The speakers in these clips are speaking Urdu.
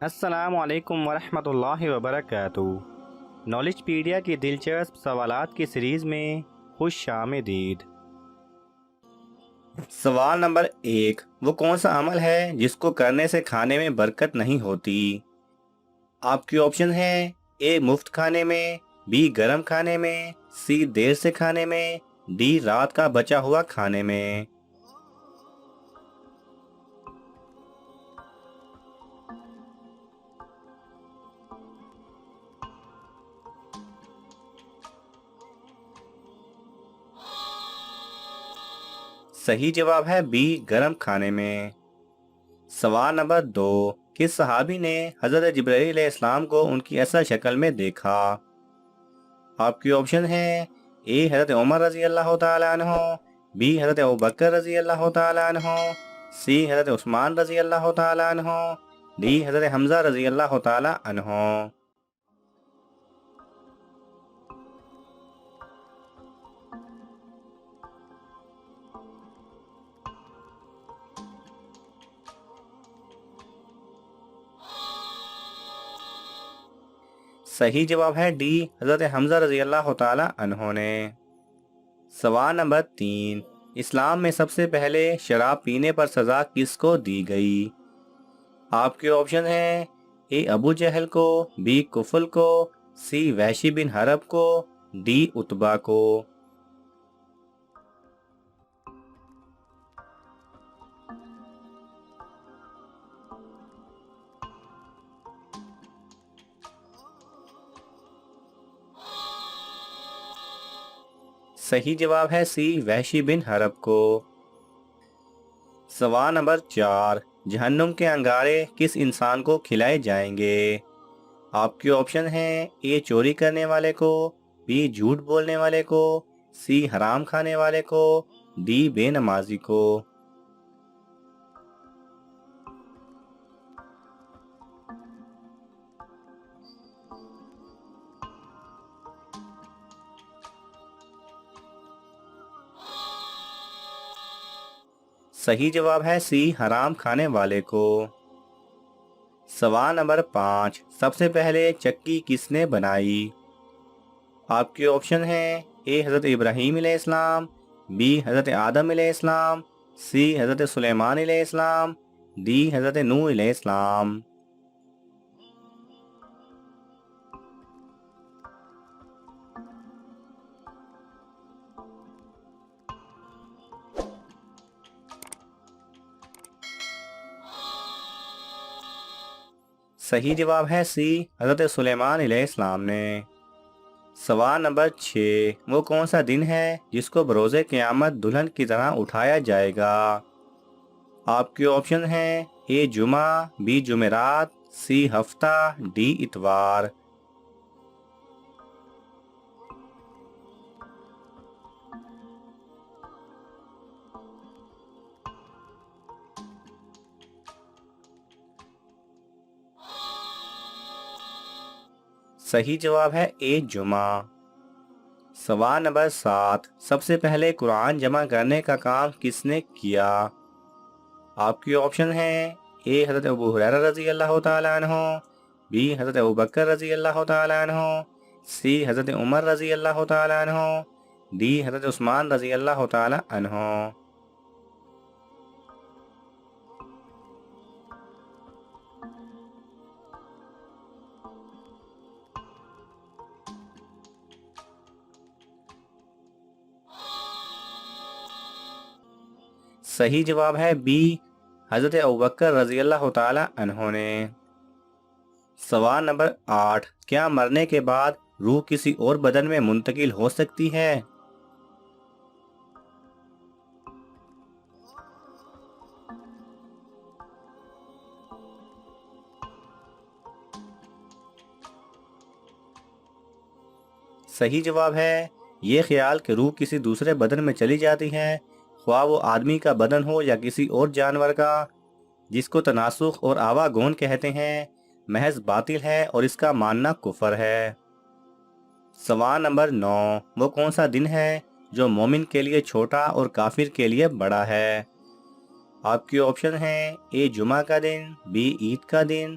السلام علیکم ورحمۃ اللہ وبرکاتہ۔ نالج پیڈیا کی دلچسپ سوالات کی سیریز میں خوش آمدید۔ سوال نمبر 1، وہ کون سا عمل ہے جس کو کرنے سے کھانے میں برکت نہیں ہوتی؟ آپ کی آپشن ہے: اے مفت کھانے میں، بی گرم کھانے میں، سی دیر سے کھانے میں، ڈی رات کا بچا ہوا کھانے میں۔ صحیح جواب ہے بی گرم کھانے میں۔ سوال نمبر 2، کس صحابی نے حضرت جبرائیل علیہ السلام کو ان کی اصل شکل میں دیکھا؟ آپ کی آپشن ہے: اے حضرت عمر رضی اللہ تعالی عنہ، بی حضرت ابوبکر رضی اللہ تعالی عنہ، سی حضرت عثمان رضی اللہ تعالی عنہ، ڈی حضرت حمزہ رضی اللہ تعالی عنہ۔ صحیح جواب ہے ڈی حضرت حمزہ رضی اللہ تعالی عنہ نے۔ سوال نمبر 3، اسلام میں سب سے پہلے شراب پینے پر سزا کس کو دی گئی؟ آپ کے آپشن ہیں: اے ابو جہل کو، بی کفل کو، سی وحشی بن حرب کو، ڈی اتبا کو۔ صحیح جواب ہے سی وحشی بن حرب کو۔ سوال نمبر 4، جہنم کے انگارے کس انسان کو کھلائے جائیں گے؟ آپ کی آپشن ہیں: اے چوری کرنے والے کو، بی جھوٹ بولنے والے کو، سی حرام کھانے والے کو، ڈی بے نمازی کو۔ صحیح جواب ہے سی حرام کھانے والے کو۔ سوال نمبر 5، سب سے پہلے چکی کس نے بنائی؟ آپ کے آپشن ہیں: اے حضرت ابراہیم علیہ السلام، بی حضرت آدم علیہ السلام، سی حضرت سلیمان علیہ السلام، ڈی حضرت نوح علیہ السلام۔ صحیح جواب ہے سی حضرت سلیمان علیہ السلام نے۔ سوال نمبر 6، وہ کون سا دن ہے جس کو بروز قیامت دلہن کی طرح اٹھایا جائے گا؟ آپ کے آپشن ہیں: اے جمعہ، بی جمعرات، سی ہفتہ، ڈی اتوار۔ صحیح جواب ہے اے جمعہ۔ سوال نمبر 7، سب سے پہلے قرآن جمع کرنے کا کام کس نے کیا؟ آپ کی آپشن ہیں: اے حضرت ابو ہریرہ رضی اللہ تعالی عنہ، بی حضرت ابوبکر رضی اللہ تعالی عنہ، سی حضرت عمر رضی اللہ تعالی عنہ، ڈی حضرت عثمان رضی اللہ تعالی عنہ۔ صحیح جواب ہے بی حضرت ابوبکر رضی اللہ تعالی عنہ نے۔ سوال نمبر 8، کیا مرنے کے بعد روح کسی اور بدن میں منتقل ہو سکتی ہے؟ صحیح جواب ہے یہ خیال کہ روح کسی دوسرے بدن میں چلی جاتی ہے، خواہ وہ آدمی کا بدن ہو یا کسی اور جانور کا، جس کو تناسخ اور آواگون کہتے ہیں، محض باطل ہے اور اس کا ماننا کفر ہے۔ سوال نمبر 9، وہ کون سا دن ہے جو مومن کے لیے چھوٹا اور کافر کے لیے بڑا ہے؟ آپ کی آپشن ہیں: اے جمعہ کا دن، بی عید کا دن،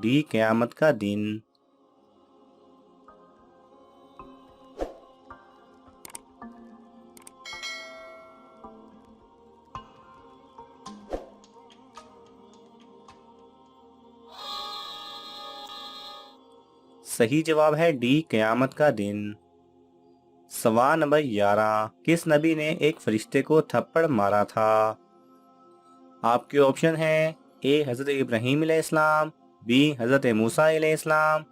ڈی قیامت کا دن۔ صحیح جواب ہے ڈی قیامت کا دن۔ سوال نمبر 11، کس نبی نے ایک فرشتے کو تھپڑ مارا تھا؟ آپ کے آپشن ہیں اے حضرت ابراہیم علیہ السلام، بی حضرت موسیٰ علیہ السلام،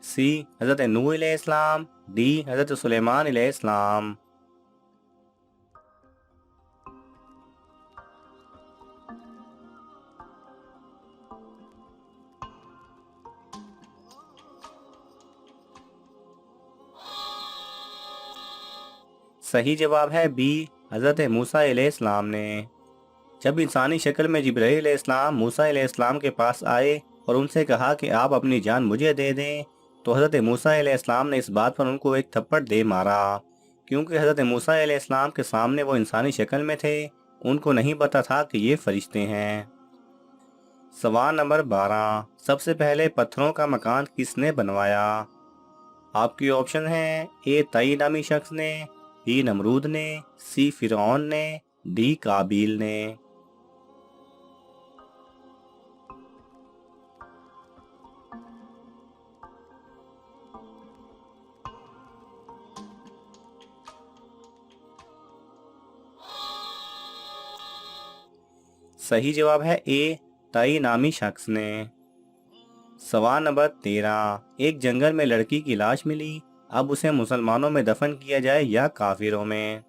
سی حضرت نوح علیہ السلام، ڈی حضرت سلیمان علیہ السلام۔ صحیح جواب ہے بی حضرت موسیٰ علیہ السلام نے۔ جب انسانی شکل میں جبرائیل علیہ السلام موسیٰ علیہ السلام کے پاس آئے اور ان سے کہا کہ آپ اپنی جان مجھے دے دیں، تو حضرت موسیٰ علیہ السلام نے اس بات پر ان کو ایک تھپڑ دے مارا، کیونکہ حضرت موسیٰ علیہ السلام کے سامنے وہ انسانی شکل میں تھے، ان کو نہیں پتا تھا کہ یہ فرشتے ہیں۔ سوال نمبر 12، سب سے پہلے پتھروں کا مکان کس نے بنوایا؟ آپ کی آپشن ہیں اے تئی نامی شخص نے، بی نمرود نے، سی فرعون نے، ڈی قابیل نے۔ صحیح جواب ہے اے تئی نامی شخص نے۔ سوال نمبر 13، ایک جنگل میں لڑکی کی لاش ملی، اب اسے مسلمانوں میں دفن کیا جائے یا کافروں میں؟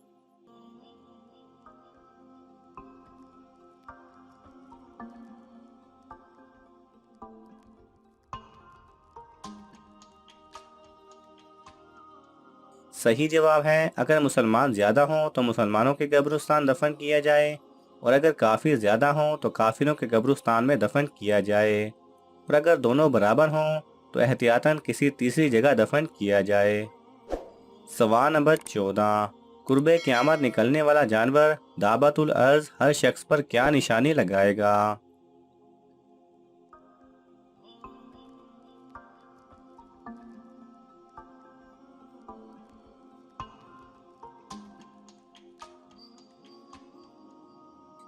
صحیح جواب ہے اگر مسلمان زیادہ ہوں تو مسلمانوں کے قبرستان دفن کیا جائے، اور اگر کافر زیادہ ہوں تو کافروں کے قبرستان میں دفن کیا جائے، اور اگر دونوں برابر ہوں تو احتیاطاً کسی تیسری جگہ دفن کیا جائے۔ سوال نمبر 14، قرب قیامت نکلنے والا جانور دابۃ الارض ہر شخص پر کیا نشانی لگائے گا؟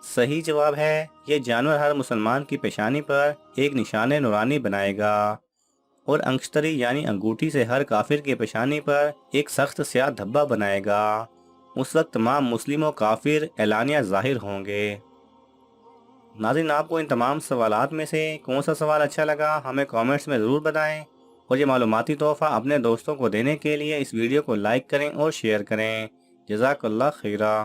صحیح جواب ہے یہ جانور ہر مسلمان کی پیشانی پر ایک نشان نورانی بنائے گا، اور انگشتری یعنی انگوٹھی سے ہر کافر کی پیشانی پر ایک سخت سیاہ دھبا بنائے گا۔ اس وقت تمام مسلم و کافر اعلانیہ ظاہر ہوں گے۔ ناظرین، آپ کو ان تمام سوالات میں سے کون سا سوال اچھا لگا ہمیں کامنٹس میں ضرور بتائیں، اور یہ معلوماتی تحفہ اپنے دوستوں کو دینے کے لیے اس ویڈیو کو لائک کریں اور شیئر کریں۔ جزاک اللہ خیرہ۔